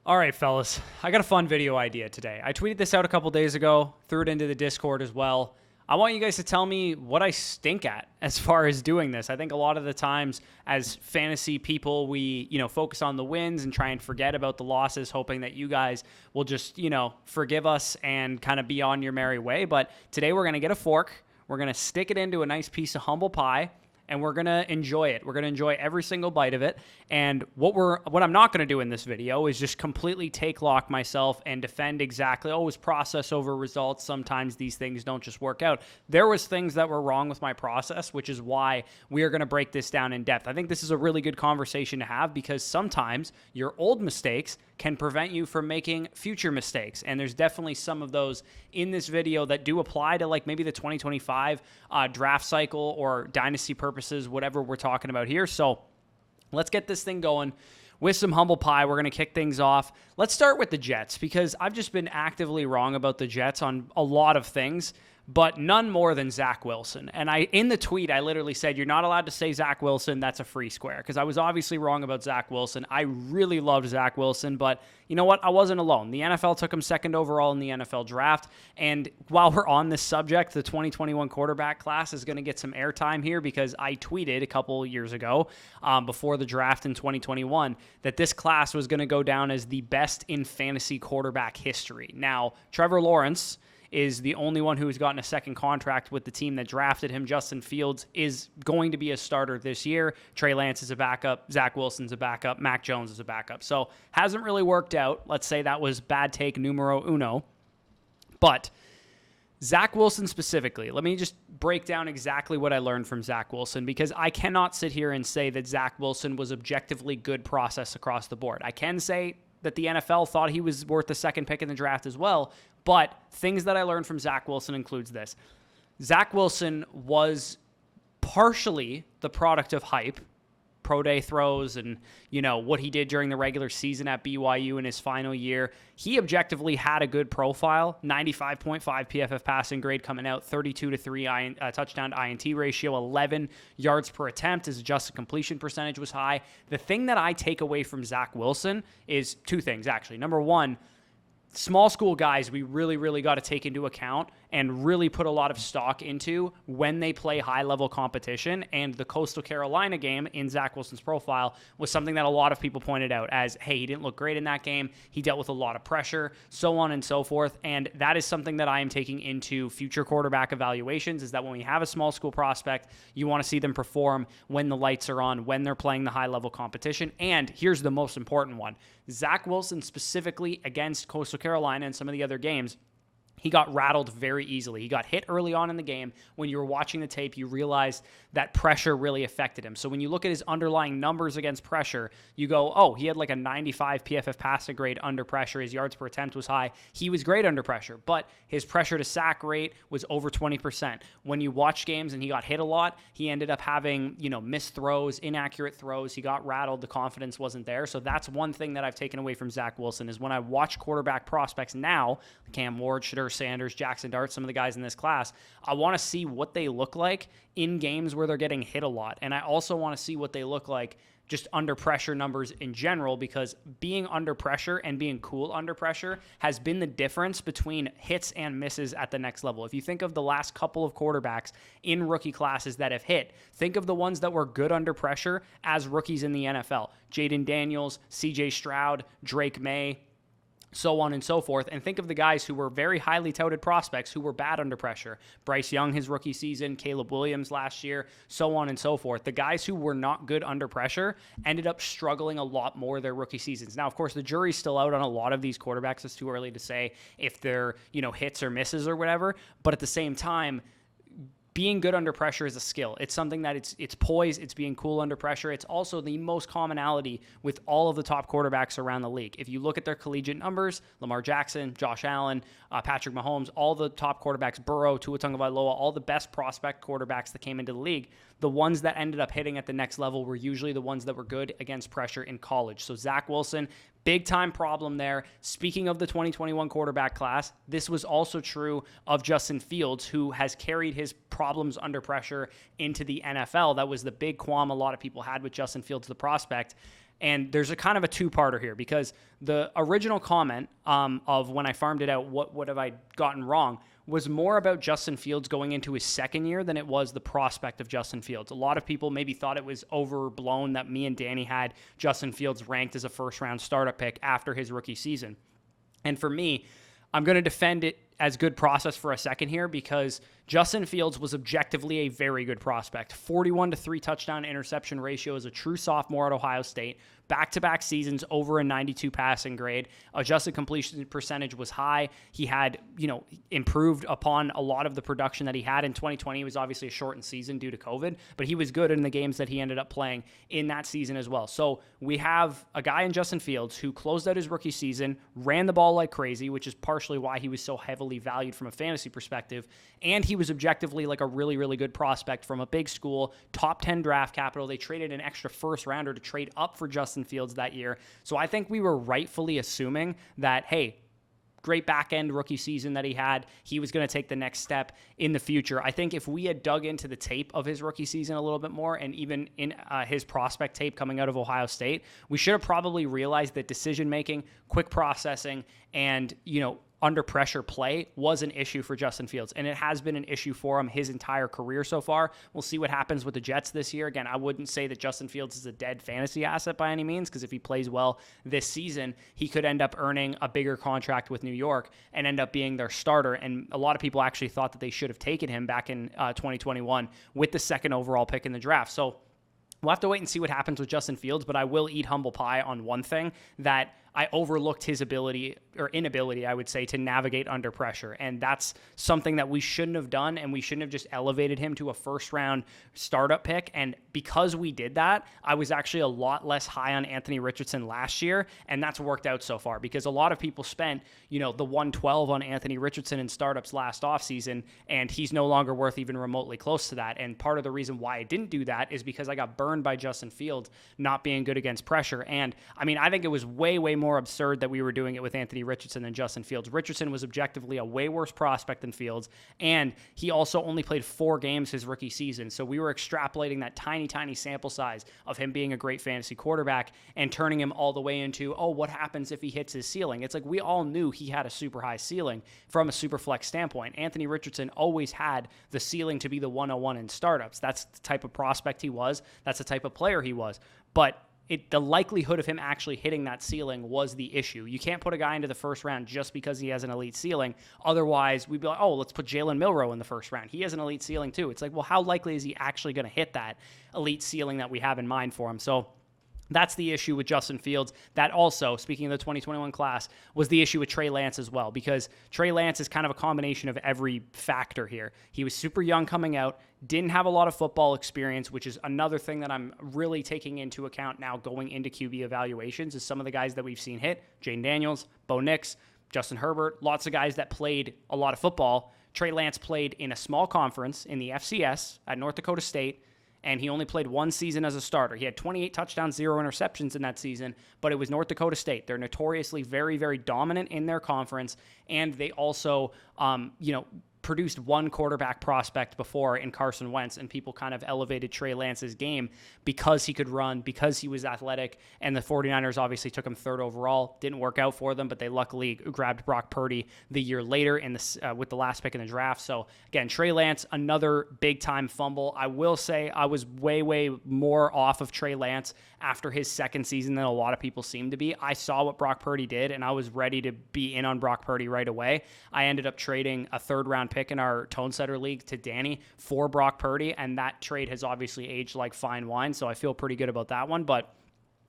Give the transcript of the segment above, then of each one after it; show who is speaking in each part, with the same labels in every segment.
Speaker 1: All right, fellas, I got a fun video idea today. I tweeted this out a couple days ago, threw it into the Discord as well. I want you guys to tell me what I stink at as far as doing this. I think a lot of the times as fantasy people, we, focus on the wins and try and forget about the losses, hoping that you guys will just, forgive us and kind of be on your merry way. But today we're going to get a fork. We're going to stick it into a nice piece of humble pie. And we're going to enjoy it. We're going to enjoy every single bite of it. And what I'm not going to do in this video is just completely take lock myself and defend exactly, always process over results. Sometimes these things don't just work out. There was things that were wrong with my process, which is why we are going to break this down in depth. I think this is a really good conversation to have because sometimes your old mistakes can prevent you from making future mistakes. And there's definitely some of those in this video that do apply to like maybe the 2025 draft cycle or dynasty purposes, whatever we're talking about here. So let's get this thing going with some humble pie. We're going to kick things off. Let's start with the Jets because I've just been actively wrong about the Jets on a lot of things, but none more than Zach Wilson. And in the tweet, I literally said, you're not allowed to say Zach Wilson. That's a free square because I was obviously wrong about Zach Wilson. I really loved Zach Wilson, but you know what? I wasn't alone. The NFL took him second overall in the NFL draft. And while we're on this subject, the 2021 quarterback class is going to get some airtime here because I tweeted a couple years ago before the draft in 2021 that this class was going to go down as the best in fantasy quarterback history. Now, Trevor Lawrence is the only one who has gotten a second contract with the team that drafted him. Justin Fields is going to be a starter this year. Trey Lance is a backup. Zach Wilson's a backup. Mac Jones is a backup. So hasn't really worked out. Let's say that was bad take numero uno. But Zach Wilson specifically, let me just break down exactly what I learned from Zach Wilson because I cannot sit here and say that Zach Wilson was objectively good process across the board. I can say that the NFL thought he was worth the second pick in the draft as well. But things that I learned from Zach Wilson includes this. Zach Wilson was partially the product of hype, pro day throws and, what he did during the regular season at BYU in his final year. He objectively had a good profile, 95.5 PFF passing grade coming out, 32-3 touchdown to INT ratio, 11 yards per attempt. His adjusted completion percentage was high. The thing that I take away from Zach Wilson is two things, actually. Number one, small school guys we really, really got to take into account and really put a lot of stock into when they play high-level competition. And the Coastal Carolina game in Zach Wilson's profile was something that a lot of people pointed out as, hey, he didn't look great in that game. He dealt with a lot of pressure, so on and so forth. And that is something that I am taking into future quarterback evaluations is that when we have a small school prospect, you want to see them perform when the lights are on, when they're playing the high-level competition. And here's the most important one. Zach Wilson specifically against Coastal Carolina and some of the other games, he got rattled very easily. He got hit early on in the game. When you were watching the tape, you realized that pressure really affected him. So when you look at his underlying numbers against pressure, you go, oh, he had like a 95 PFF passing grade under pressure. His yards per attempt was high. He was great under pressure, but his pressure to sack rate was over 20%. When you watch games and he got hit a lot, he ended up having, missed throws, inaccurate throws. He got rattled. The confidence wasn't there. So that's one thing that I've taken away from Zach Wilson is when I watch quarterback prospects now, Cam Ward, Shedeur Sanders, Jackson Dart, some of the guys in this class, I want to see what they look like in games where they're getting hit a lot. And I also want to see what they look like just under pressure numbers in general, because being under pressure and being cool under pressure has been the difference between hits and misses at the next level. If you think of the last couple of quarterbacks in rookie classes that have hit, think of the ones that were good under pressure as rookies in the NFL. Jaden Daniels, CJ Stroud, Drake May, so on and so forth. And think of the guys who were very highly touted prospects who were bad under pressure. Bryce Young, his rookie season, Caleb Williams last year, so on and so forth. The guys who were not good under pressure ended up struggling a lot more their rookie seasons. Now, of course, the jury's still out on a lot of these quarterbacks. It's too early to say if they're, hits or misses or whatever. But at the same time, being good under pressure is a skill. It's something that it's poise, it's being cool under pressure. It's also the most commonality with all of the top quarterbacks around the league. If you look at their collegiate numbers, Lamar Jackson, Josh Allen, Patrick Mahomes, all the top quarterbacks, Burrow, Tua Tagovailoa, all the best prospect quarterbacks that came into the league, the ones that ended up hitting at the next level were usually the ones that were good against pressure in college. So Zach Wilson, big time problem there. Speaking of the 2021 quarterback class, this was also true of Justin Fields, who has carried his problems under pressure into the NFL. That was the big qualm a lot of people had with Justin Fields, the prospect. And there's a kind of a two-parter here, because the original comment of when I farmed it out, what have I gotten wrong, was more about Justin Fields going into his second year than it was the prospect of Justin Fields. A lot of people maybe thought it was overblown that me and Danny had Justin Fields ranked as a first-round startup pick after his rookie season. And for me, I'm going to defend it as good process for a second here, because Justin Fields was objectively a very good prospect. 41 to 3 touchdown interception ratio as a true sophomore at Ohio State. Back-to-back seasons over a 92 passing grade. Adjusted completion percentage was high. He had, improved upon a lot of the production that he had in 2020. It was obviously a shortened season due to COVID, but he was good in the games that he ended up playing in that season as well. So we have a guy in Justin Fields who closed out his rookie season, ran the ball like crazy, which is partially why he was so heavily valued from a fantasy perspective, and he was objectively like a really, really good prospect from a big school, top 10 draft capital. They traded an extra first rounder to trade up for Justin Fields that year. So I think we were rightfully assuming that, hey, great back end rookie season that he had, he was going to take the next step in the future. I think if we had dug into the tape of his rookie season a little bit more, and even in his prospect tape coming out of Ohio State, we should have probably realized that decision making, quick processing, and under pressure play was an issue for Justin Fields, and it has been an issue for him his entire career so far. We'll see what happens with the Jets this year. Again, I wouldn't say that Justin Fields is a dead fantasy asset by any means, because if he plays well this season, he could end up earning a bigger contract with New York and end up being their starter. And a lot of people actually thought that they should have taken him back in 2021 with the second overall pick in the draft. So we'll have to wait and see what happens with Justin Fields, but I will eat humble pie on one thing, that I overlooked his ability, or inability, I would say, to navigate under pressure. And that's something that we shouldn't have done, and we shouldn't have just elevated him to a first-round startup pick. And because we did that, I was actually a lot less high on Anthony Richardson last year, and that's worked out so far, because a lot of people spent, the 112 on Anthony Richardson in startups last offseason, and he's no longer worth even remotely close to that. And part of the reason why I didn't do that is because I got burned by Justin Fields not being good against pressure. And, I think it was way, way more absurd that we were doing it with Anthony Richardson than Justin Fields. Richardson was objectively a way worse prospect than Fields, and he also only played 4 games his rookie season. So we were extrapolating that tiny, tiny sample size of him being a great fantasy quarterback and turning him all the way into, what happens if he hits his ceiling? It's like we all knew he had a super high ceiling from a super flex standpoint. Anthony Richardson always had the ceiling to be the 101 in startups. That's the type of prospect he was. That's the type of player he was. But the likelihood of him actually hitting that ceiling was the issue. You can't put a guy into the first round just because he has an elite ceiling. Otherwise, we'd be like, let's put Jalen Milroe in the first round. He has an elite ceiling too. It's like, well, how likely is he actually going to hit that elite ceiling that we have in mind for him? So that's the issue with Justin Fields. That also, speaking of the 2021 class, was the issue with Trey Lance as well, because Trey Lance is kind of a combination of every factor here. He was super young coming out, didn't have a lot of football experience, which is another thing that I'm really taking into account now going into QB evaluations, is some of the guys that we've seen hit: Jane Daniels, Bo Nix, Justin Herbert, lots of guys that played a lot of football. Trey Lance played in a small conference in the FCS at North Dakota State, and he only played 1 season as a starter. He had 28 touchdowns, 0 interceptions in that season, but it was North Dakota State. They're notoriously very, very dominant in their conference, and they also, produced 1 quarterback prospect before in Carson Wentz, and people kind of elevated Trey Lance's game because he could run, because he was athletic, and the 49ers obviously took him 3rd overall. Didn't work out for them, but they luckily grabbed Brock Purdy the year later with the last pick in the draft. So again, Trey Lance, another big-time fumble. I will say I was way, way more off of Trey Lance after his second season than a lot of people seem to be. I saw what Brock Purdy did, and I was ready to be in on Brock Purdy right away. I ended up trading a 3rd-round pick in our Tone Setter League to Danny for Brock Purdy, and that trade has obviously aged like fine wine, so I feel pretty good about that one. But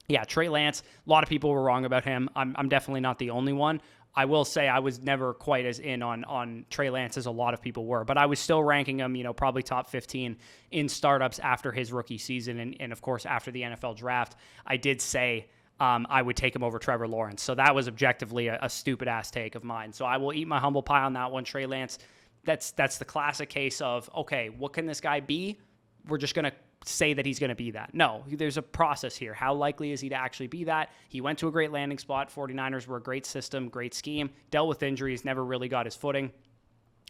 Speaker 1: yeah, Trey Lance, a lot of people were wrong about him. I'm definitely not the only one. I will say I was never quite as in on Trey Lance as a lot of people were, but I was still ranking him, probably top 15 in startups after his rookie season, and of course after the NFL draft. I did say I would take him over Trevor Lawrence, so that was objectively a stupid-ass take of mine. So I will eat my humble pie on that one. Trey Lance, that's the classic case of, okay, what can this guy be? We're just going to say that he's going to be that. No, there's a process here. How likely is he to actually be that? He went to a great landing spot. 49ers were a great system, great scheme, dealt with injuries, never really got his footing.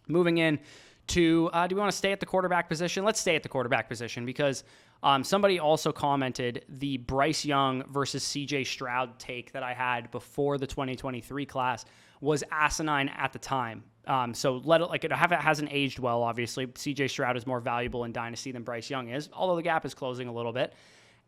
Speaker 1: Moving in to, do we want to stay at the quarterback position? Let's stay at the quarterback position because somebody also commented the Bryce Young versus CJ Stroud take that I had before the 2023 class was asinine at the time. So it hasn't aged well, obviously. CJ Stroud is more valuable in Dynasty than Bryce Young is, although the gap is closing a little bit.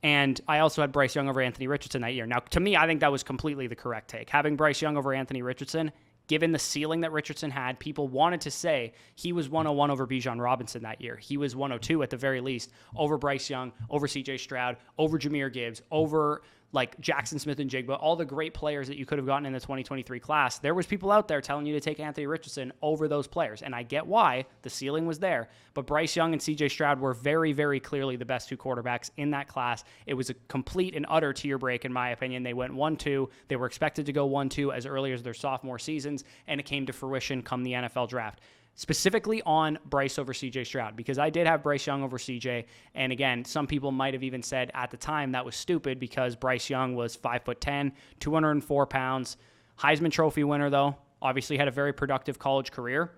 Speaker 1: And I also had Bryce Young over Anthony Richardson that year. Now, to me, I think that was completely the correct take. Having Bryce Young over Anthony Richardson, given the ceiling that Richardson had, people wanted to say he was 101 over Bijan Robinson that year. He was 102 at the very least over Bryce Young, over CJ Stroud, over Jahmyr Gibbs, over like Jackson Smith and Jigba, all the great players that you could have gotten in the 2023 class. There was people out there telling you to take Anthony Richardson over those players. And I get why. The ceiling was there. But Bryce Young and CJ Stroud were very, very clearly the best two quarterbacks in that class. It was a complete and utter tier break, in my opinion. They went 1-2. They were expected to go 1-2 as early as their sophomore seasons, and it came to fruition come the NFL draft. Specifically on Bryce over CJ Stroud, because I did have Bryce Young over CJ. And again, some people might have even said at the time that was stupid because Bryce Young was 5'10", 204 pounds. Heisman Trophy winner, though. Obviously had a very productive college career.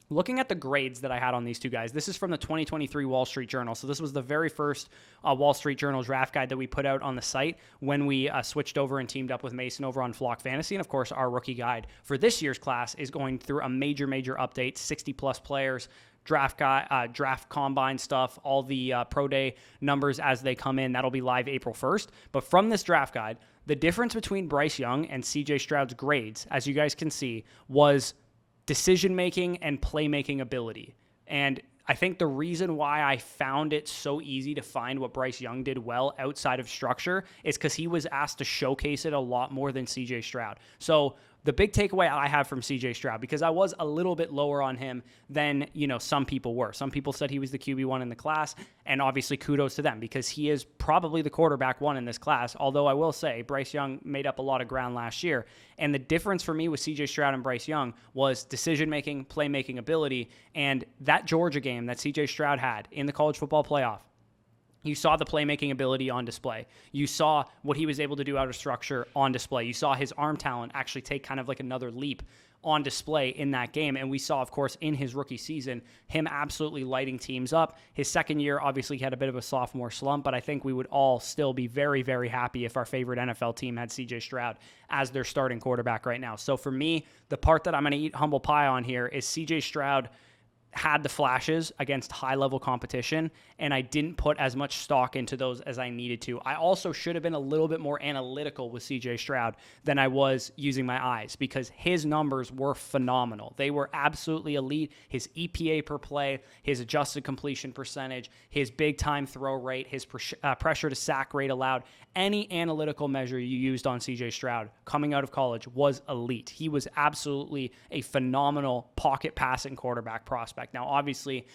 Speaker 1: Looking at the grades that I had on these two guys, this is from the 2023 Wall Street Journal. So this was the very first Wall Street Journal draft guide that we put out on the site when we switched over and teamed up with Mason over on Flock Fantasy. And of course, our rookie guide for this year's class is going through a major update, 60-plus players, draft combine stuff, all the pro day numbers as they come in. That'll be live April 1st. But from this draft guide, the difference between Bryce Young and CJ Stroud's grades, as you guys can see, was decision-making and playmaking ability. And I think the reason why I found it so easy to find what Bryce Young did well outside of structure is because he was asked to showcase it a lot more than CJ Stroud. So the big takeaway I have from CJ Stroud, because I was a little bit lower on him than, some people were. Some people said he was the QB1 in the class, and obviously kudos to them because he is probably the quarterback one in this class, although I will say Bryce Young made up a lot of ground last year. And the difference for me with CJ Stroud and Bryce Young was decision-making, playmaking ability, and that Georgia game that CJ Stroud had in the college football playoff. You saw the playmaking ability on display. You saw what he was able to do out of structure on display. You saw his arm talent actually take kind of like another leap on display in that game. And we saw, of course, in his rookie season, him absolutely lighting teams up. His second year, obviously, he had a bit of a sophomore slump, but I think we would all still be very, very happy if our favorite NFL team had CJ Stroud as their starting quarterback right now. So for me, the part that I'm going to eat humble pie on here is CJ Stroud had the flashes against high-level competition, and I didn't put as much stock into those as I needed to. I also should have been a little bit more analytical with CJ Stroud than I was using my eyes because his numbers were phenomenal. They were absolutely elite. His EPA per play, his adjusted completion percentage, his big-time throw rate, his pressure to sack rate allowed, any analytical measure you used on CJ Stroud coming out of college was elite. He was absolutely a phenomenal pocket passing quarterback prospect. Now, obviously,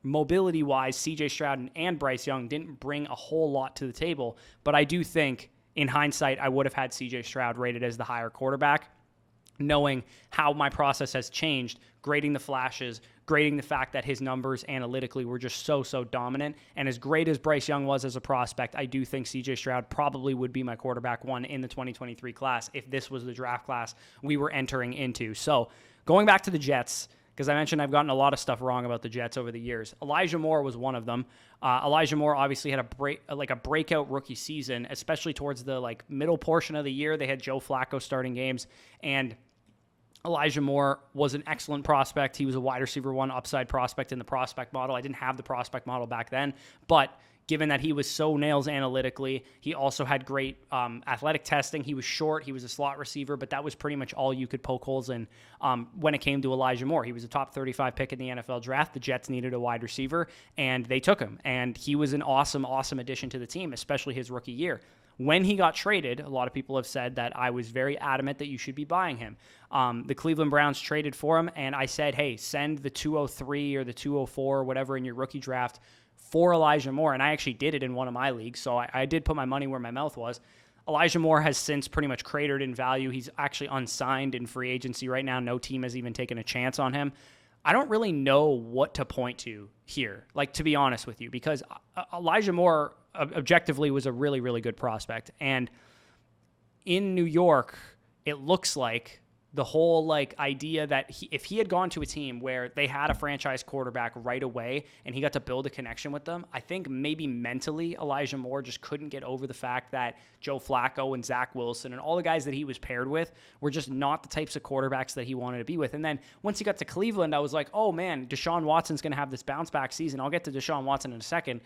Speaker 1: mobility-wise, CJ Stroud and Bryce Young didn't bring a whole lot to the table, but I do think, in hindsight, I would have had CJ Stroud rated as the higher quarterback, knowing how my process has changed, grading the flashes, grading the fact that his numbers analytically were just so dominant. And as great as Bryce Young was as a prospect, I do think CJ Stroud probably would be my quarterback one in the 2023 class if this was the draft class we were entering into. So going back to the Jets, because I mentioned I've gotten a lot of stuff wrong about the Jets over the years. Elijah Moore was one of them. Elijah Moore obviously had a breakout rookie season, especially towards the middle portion of the year. They had Joe Flacco starting games, and Elijah Moore was an excellent prospect. He was a wide receiver one upside prospect in the prospect model. I didn't have the prospect model back then, but given that he was so nails analytically, he also had great athletic testing. He was short. He was a slot receiver, but that was pretty much all you could poke holes in when it came to Elijah Moore. He was a top 35 pick in the NFL draft. The Jets needed a wide receiver, and they took him. And he was an awesome addition to the team, especially his rookie year. When he got traded, a lot of people have said that I was very adamant that you should be buying him. The Cleveland Browns traded for him, and I said, hey, send the 203 or the 204 or whatever in your rookie draft for Elijah Moore, and I actually did it in one of my leagues, so I did put my money where my mouth was. Elijah Moore has since pretty much cratered in value. He's actually unsigned in free agency right now. No team has even taken a chance on him. I don't really know what to point to here, to be honest with you, because Elijah Moore objectively was a really, really good prospect. And in New York, it looks like the whole like idea that if he had gone to a team where they had a franchise quarterback right away and he got to build a connection with them, I think maybe mentally Elijah Moore just couldn't get over the fact that Joe Flacco and Zach Wilson and all the guys that he was paired with were just not the types of quarterbacks that he wanted to be with. And then once he got to Cleveland, I was like, oh man, Deshaun Watson's going to have this bounce back season. I'll get to Deshaun Watson in a second.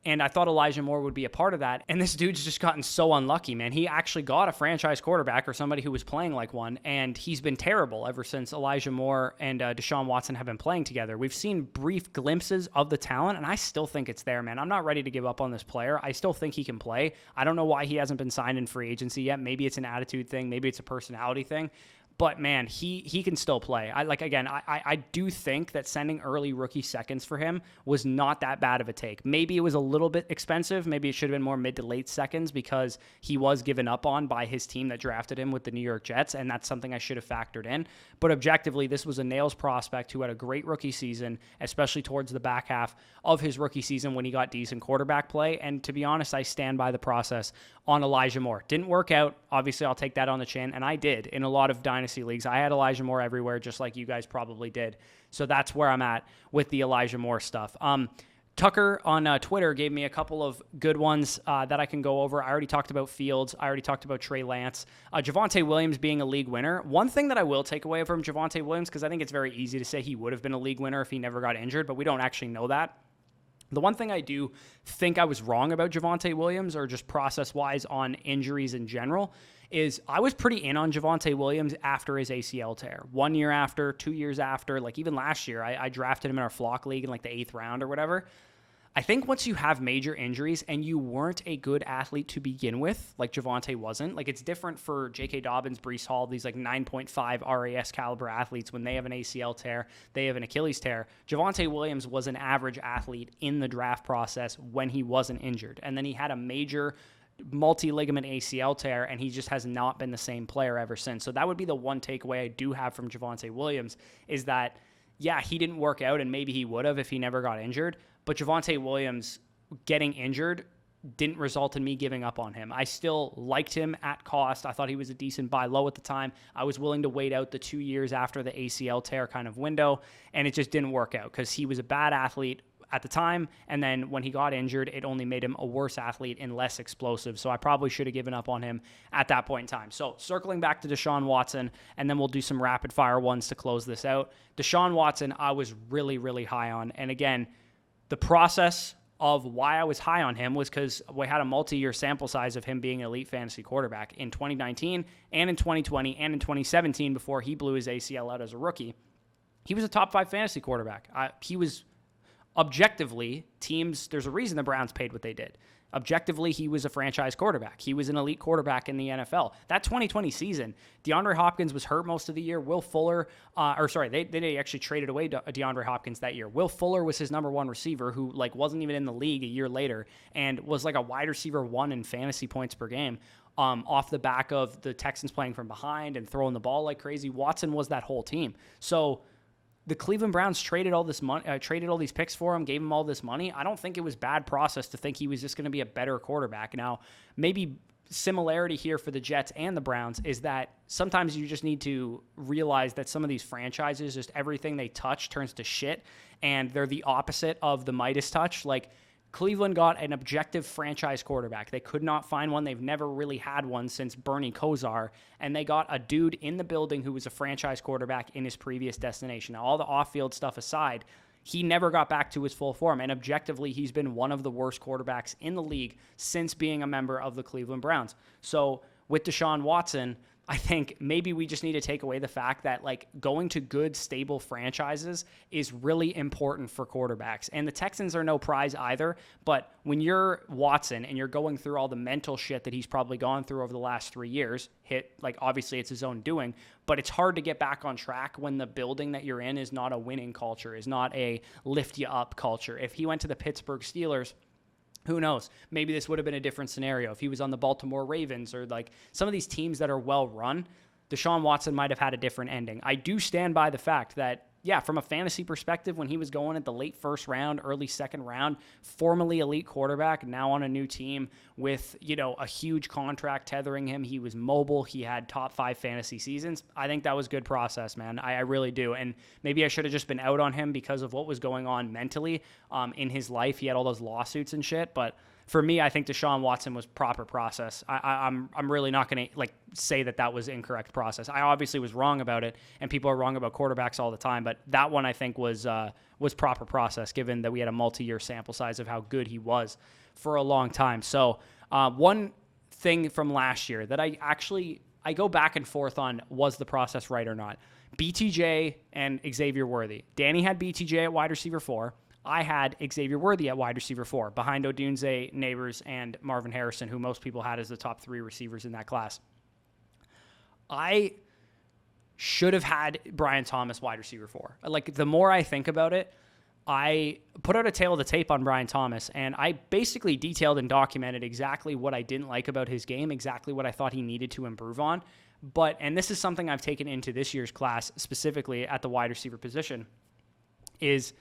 Speaker 1: And I thought Elijah Moore would be a part of that. And this dude's just gotten so unlucky, man. He actually got a franchise quarterback or somebody who was playing like one, and he's been terrible ever since Elijah Moore and Deshaun Watson have been playing together. We've seen brief glimpses of the talent, and I still think it's there, man. I'm not ready to give up on this player. I still think he can play. I don't know why he hasn't been signed in free agency yet. Maybe it's an attitude thing. Maybe it's a personality thing. But, man, he can still play. I do think that sending early rookie seconds for him was not that bad of a take. Maybe it was a little bit expensive. Maybe it should have been more mid to late seconds because he was given up on by his team that drafted him with the New York Jets, and that's something I should have factored in. But objectively, this was a nails prospect who had a great rookie season, especially towards the back half of his rookie season when he got decent quarterback play. And to be honest, I stand by the process on Elijah Moore. Didn't work out. Obviously, I'll take that on the chin, and I did in a lot of Dynasty leagues. I had Elijah Moore everywhere, just like you guys probably did. So that's where I'm at with the Elijah Moore stuff. Tucker on Twitter gave me a couple of good ones that I can go over. I already talked about Fields. I already talked about Trey Lance. Javonte Williams being a league winner. One thing that I will take away from Javonte Williams, because I think it's very easy to say he would have been a league winner if he never got injured, but we don't actually know that. The one thing I do think I was wrong about Javonte Williams, or just process-wise on injuries in general, is I was pretty in on Javonte Williams after his ACL tear. 1 year after, 2 years after, like even last year, I drafted him in our flock league in like the 8th round or whatever. I think once you have major injuries and you weren't a good athlete to begin with, like Javonte wasn't, like it's different for J.K. Dobbins, Bryce Hall, these like 9.5 RAS caliber athletes when they have an ACL tear, they have an Achilles tear. Javonte Williams was an average athlete in the draft process when he wasn't injured. And then he had a major multi-ligament ACL tear, and he just has not been the same player ever since. So that would be the one takeaway I do have from Javonte Williams is that, yeah, he didn't work out, and maybe he would have if he never got injured. But Javonte Williams getting injured didn't result in me giving up on him. I still liked him at cost. I thought he was a decent buy low at the time. I was willing to wait out the 2 years after the ACL tear kind of window, and it just didn't work out because he was a bad athlete at the time, and then when he got injured, it only made him a worse athlete and less explosive. So I probably should have given up on him at that point in time. So circling back to Deshaun Watson, and then we'll do some rapid fire ones to close this out. Deshaun Watson, I was really, really high on. And again, the process of why I was high on him was because we had a multi-year sample size of him being an elite fantasy quarterback in 2019 and in 2020 and in 2017 before he blew his ACL out as a rookie. He was a top 5 fantasy quarterback. He was objectively, teams, there's a reason the Browns paid what they did. Objectively, he was a franchise quarterback. He was an elite quarterback in the NFL. That 2020 season, DeAndre Hopkins was hurt most of the year. Will Fuller, they actually traded away DeAndre Hopkins that year. Will Fuller was his number 1 receiver who like wasn't even in the league a year later and was like a wide receiver 1 in fantasy points per game. Off the back of the Texans playing from behind and throwing the ball like crazy. Watson was that whole team. So the Cleveland Browns traded all this money, traded all these picks for him, gave him all this money. I don't think it was bad process to think he was just going to be a better quarterback. Now, maybe similarity here for the Jets and the Browns is that sometimes you just need to realize that some of these franchises, just everything they touch turns to shit, and they're the opposite of the Midas touch. Like, Cleveland got an objective franchise quarterback. They could not find one. They've never really had one since Bernie Kosar, and they got a dude in the building who was a franchise quarterback in his previous destination. Now, all the off-field stuff aside, he never got back to his full form, and objectively, he's been one of the worst quarterbacks in the league since being a member of the Cleveland Browns. So with Deshaun Watson, I think maybe we just need to take away the fact that like going to good, stable franchises is really important for quarterbacks. And the Texans are no prize either. But when you're Watson and you're going through all the mental shit that he's probably gone through over the last 3 years, obviously it's his own doing, but it's hard to get back on track when the building that you're in is not a winning culture, is not a lift you up culture. If he went to the Pittsburgh Steelers, who knows? Maybe this would have been a different scenario. If he was on the Baltimore Ravens or like some of these teams that are well run, Deshaun Watson might have had a different ending. I do stand by the fact that yeah, from a fantasy perspective, when he was going at the late first round, early second round, formerly elite quarterback, now on a new team with, a huge contract tethering him. He was mobile. He had top 5 fantasy seasons. I think that was good process, man. I really do. And maybe I should have just been out on him because of what was going on mentally in his life. He had all those lawsuits and shit. But for me, I think Deshaun Watson was proper process. I'm really not going to say that was incorrect process. I obviously was wrong about it, and people are wrong about quarterbacks all the time. But that one I think was proper process, given that we had a multi-year sample size of how good he was for a long time. So one thing from last year that I go back and forth on, was the process right or not? BTJ and Xavier Worthy. Danny had BTJ at wide receiver 4. I had Xavier Worthy at wide receiver 4, behind Odunze, Neighbors, and Marvin Harrison, who most people had as the top 3 receivers in that class. I should have had Brian Thomas wide receiver 4. The more I think about it, I put out a tail of the tape on Brian Thomas, and I basically detailed and documented exactly what I didn't like about his game, exactly what I thought he needed to improve on. And this is something I've taken into this year's class, specifically at the wide receiver position, is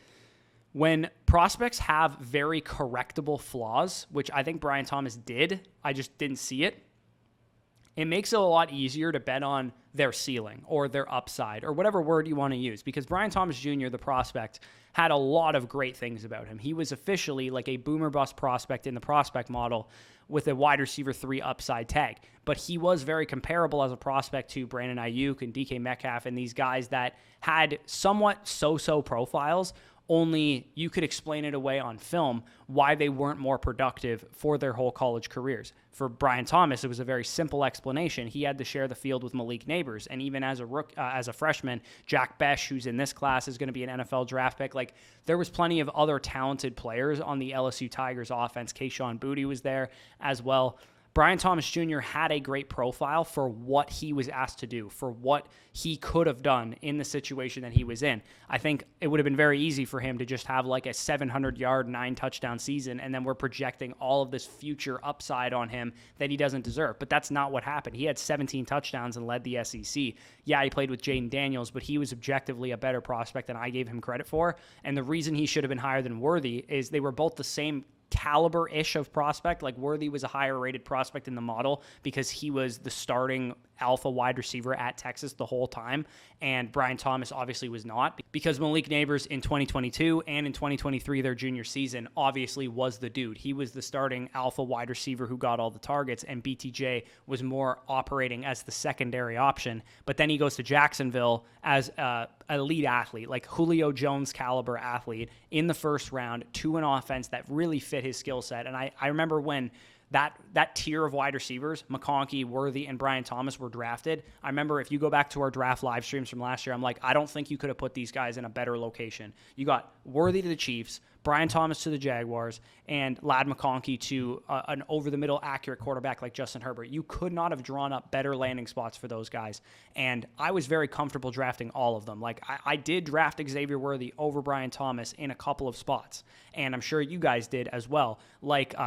Speaker 1: when prospects have very correctable flaws, which I think Brian Thomas did, I just didn't see it. It makes it a lot easier to bet on their ceiling or their upside or whatever word you want to use, because Brian Thomas Jr., the prospect, had a lot of great things about him. He was officially like a boomer bust prospect in the prospect model with a wide receiver 3 upside tag. But he was very comparable as a prospect to Brandon Ayuk and DK Metcalf and these guys that had somewhat so-so profiles, only you could explain it away on film why they weren't more productive for their whole college careers. For Brian Thomas, it was a very simple explanation. He had to share the field with Malik Neighbors, and even as a freshman, Jack Besh, who's in this class, is going to be an NFL draft pick. There was plenty of other talented players on the LSU Tigers offense. Kayshon Boutte was there as well. Brian Thomas Jr. had a great profile for what he was asked to do, for what he could have done in the situation that he was in. I think it would have been very easy for him to just have a 700-yard, 9-touchdown season, and then we're projecting all of this future upside on him that he doesn't deserve. But that's not what happened. He had 17 touchdowns and led the SEC. Yeah, he played with Jaden Daniels, but he was objectively a better prospect than I gave him credit for. And the reason he should have been higher than Worthy is they were both the same caliber-ish of prospect. Worthy was a higher rated prospect in the model because he was the starting alpha wide receiver at Texas the whole time, and Brian Thomas obviously was not, because Malik Neighbors in 2022 and in 2023, their junior season, obviously was the dude. He was the starting alpha wide receiver who got all the targets, and BTJ was more operating as the secondary option. But then he goes to Jacksonville as an elite athlete, Julio Jones caliber athlete in the first round, to an offense that really fit his skill set. And I remember when that tier of wide receivers, McConkey, Worthy, and Brian Thomas, were drafted. I remember, if you go back to our draft live streams from last year, I'm I don't think you could have put these guys in a better location. You got Worthy to the Chiefs, Brian Thomas to the Jaguars, and Ladd McConkey to an over-the-middle accurate quarterback like Justin Herbert. You could not have drawn up better landing spots for those guys. And I was very comfortable drafting all of them. I did draft Xavier Worthy over Brian Thomas in a couple of spots, and I'm sure you guys did as well.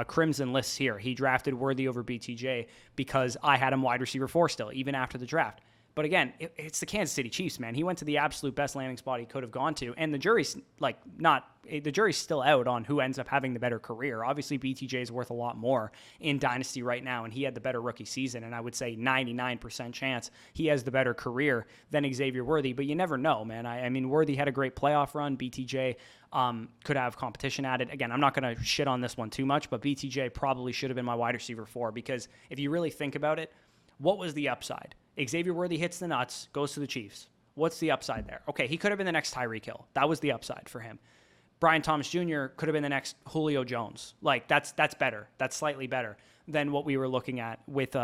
Speaker 1: Crimson lists here, he drafted Worthy over BTJ because I had him wide receiver 4 still, even after the draft. But again, it's the Kansas City Chiefs, man. He went to the absolute best landing spot he could have gone to, and the jury's the jury's still out on who ends up having the better career. Obviously, BTJ is worth a lot more in Dynasty right now, and he had the better rookie season, and I would say 99% chance he has the better career than Xavier Worthy, but you never know, man. I mean, Worthy had a great playoff run. BTJ could have competition at it. Again, I'm not going to shit on this one too much, but BTJ probably should have been my wide receiver 4, because if you really think about it, what was the upside? Xavier Worthy hits the nuts, goes to the Chiefs. What's the upside there? Okay, he could have been the next Tyreek Hill. That was the upside for him. Brian Thomas Jr. could have been the next Julio Jones. That's better. That's slightly better than what we were looking at with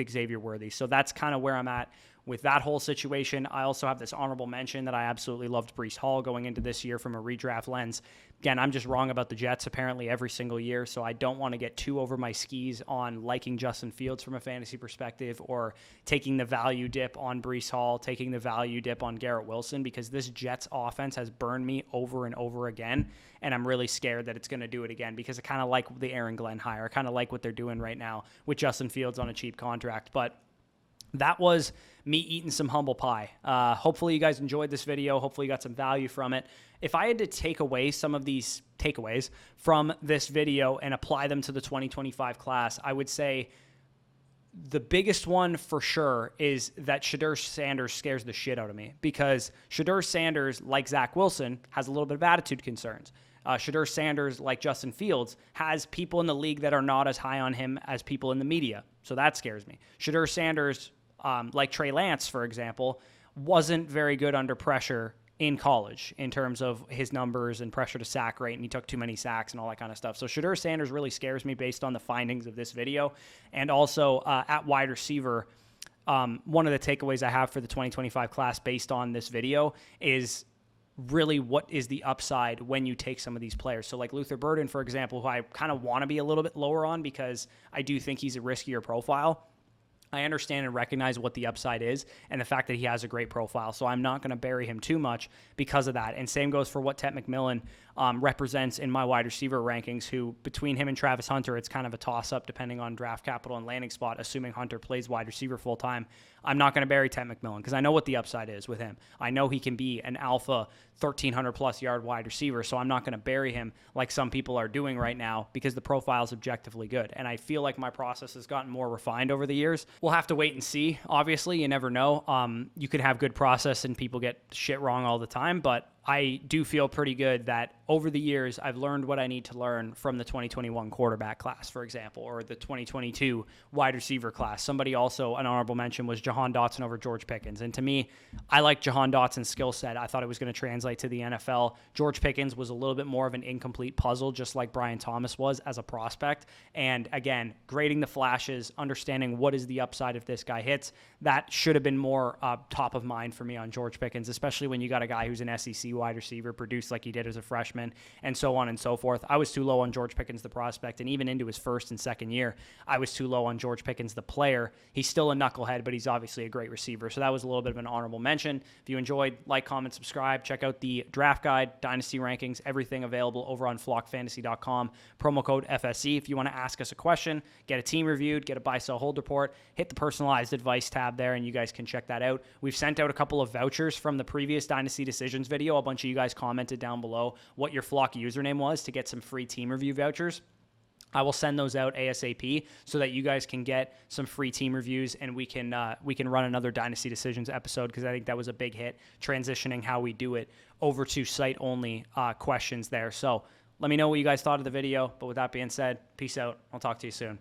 Speaker 1: Xavier Worthy. So that's kind of where I'm at with that whole situation. I also have this honorable mention that I absolutely loved Bryce Hall going into this year from a redraft lens. Again, I'm just wrong about the Jets apparently every single year, so I don't want to get too over my skis on liking Justin Fields from a fantasy perspective, or taking the value dip on Bryce Hall, taking the value dip on Garrett Wilson, because this Jets offense has burned me over and over again, and I'm really scared that it's going to do it again, because I kind of like the Aaron Glenn hire. I kind of like what they're doing right now with Justin Fields on a cheap contract. But that was me eating some humble pie. Hopefully you guys enjoyed this video. Hopefully you got some value from it. If I had to take away some of these takeaways from this video and apply them to the 2025 class, I would say the biggest one for sure is that Shedeur Sanders scares the shit out of me, because Shedeur Sanders, like Zach Wilson, has a little bit of attitude concerns. Shedeur Sanders, like Justin Fields, has people in the league that are not as high on him as people in the media. So that scares me. Shedeur Sanders, like Trey Lance, for example, wasn't very good under pressure in college in terms of his numbers and pressure to sack rate, and he took too many sacks and all that kind of stuff. So Shedeur Sanders really scares me based on the findings of this video. And also at wide receiver, one of the takeaways I have for the 2025 class based on this video is really what is the upside when you take some of these players. So like Luther Burden, for example, who I kind of want to be a little bit lower on because I do think he's a riskier profile. I understand and recognize what the upside is and the fact that he has a great profile. So I'm not going to bury him too much because of that. And same goes for what Tet McMillan represents in my wide receiver rankings, who between him and Travis Hunter, it's kind of a toss-up depending on draft capital and landing spot, assuming Hunter plays wide receiver full-time. I'm not going to bury Tet McMillan because I know what the upside is with him. I know he can be an alpha 1,300-plus yard wide receiver, so I'm not going to bury him like some people are doing right now because the profile is objectively good. And I feel like my process has gotten more refined over the years. We'll have to wait and see. Obviously, you never know. You could have good process and people get shit wrong all the time, but I do feel pretty good that over the years, I've learned what I need to learn from the 2021 quarterback class, for example, or the 2022 wide receiver class. Somebody also, an honorable mention, was Jahan Dotson over George Pickens. And to me, I like Jahan Dotson's skill set. I thought it was going to translate to the NFL. George Pickens was a little bit more of an incomplete puzzle, just like Brian Thomas was as a prospect. And again, grading the flashes, understanding what is the upside if this guy hits, that should have been more top of mind for me on George Pickens, especially when you got a guy who's an SEC wide receiver, produced like he did as a freshman, and so on and so forth. I was too low on George Pickens, the prospect, and even into his first and second year, I was too low on George Pickens, the player. He's still a knucklehead, but he's obviously a great receiver. So that was a little bit of an honorable mention. If you enjoyed, like, comment, subscribe. Check out the draft guide, dynasty rankings, everything available over on flockfantasy.com. Promo code FSE. If you want to ask us a question, get a team reviewed, get a buy, sell, hold report, hit the personalized advice tab there, and you guys can check that out. We've sent out a couple of vouchers from the previous Dynasty Decisions video. A bunch of you guys commented down below what your Flock username was to get some free team review vouchers. I will send those out ASAP so that you guys can get some free team reviews, and we can run another Dynasty Decisions episode, because I think that was a big hit, transitioning how we do it over to site-only questions there. So let me know what you guys thought of the video. But with that being said, peace out. I'll talk to you soon.